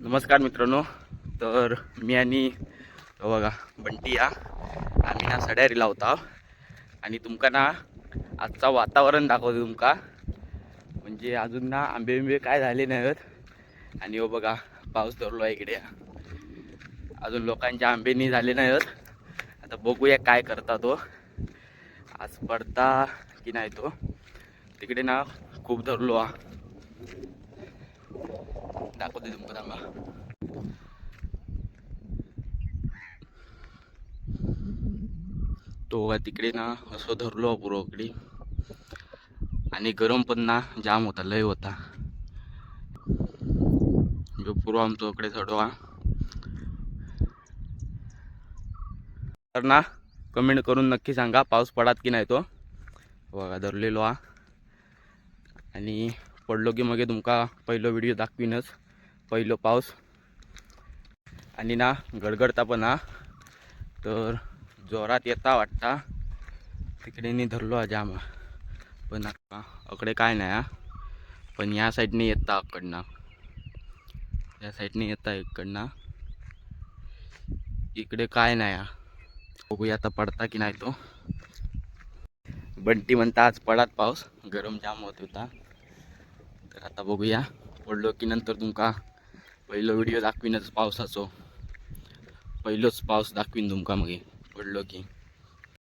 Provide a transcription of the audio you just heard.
नमस्कार मित्रांनो. तर मी आणि बघा बंटी या आम्ही ना सड्यारी लावता आणि तुमका ना आजचा वातावरण दाखवतो तुमका. म्हणजे अजून ना आंबे काय झाले नाहीत आणि हो बघा पाऊस धरलो आहे इकडे. अजून लोकांचे आंबे नाही झाले नाहीत. आता बघूया काय करता तो, आज पडता की नाही तो. तिकडे ना खूप धरलो हा, दाखवते तुमका थांबा. तो तिकडे ना असं धरलो पूर्वकडे आणि गरम पण ना जाम होता, लय होता. जो पूर्व आमचो इकडे चढवा तर ना कमेंट करून नक्की सांगा पाऊस पडात की नाही तो. बघा धरलेलो हा आणि पडलो की मग तुमका पहिलो व्हिडिओ दाखवीनच, पहिलो पाऊस. आणि ना गडगडता पण हा, तर जोरात येता वाटता. तिकडे नी धरलो हा जाम, पण अकडे काय नाही हा. पण या साईडने येता अकडनं, या साईडने येता इकडनं, इकडे काय नाही हा. बघूया आता पडता की नाही तो. बंटी म्हणता आज पडात पाऊस, गरम जाम होत होता. तर आता बघूया पडलो की नंतर तुमका पहिलो व्हिडिओ दाखवीनच पावसाचो. पहिलोच पाऊस दाखवीन तुमका मग पडलो की.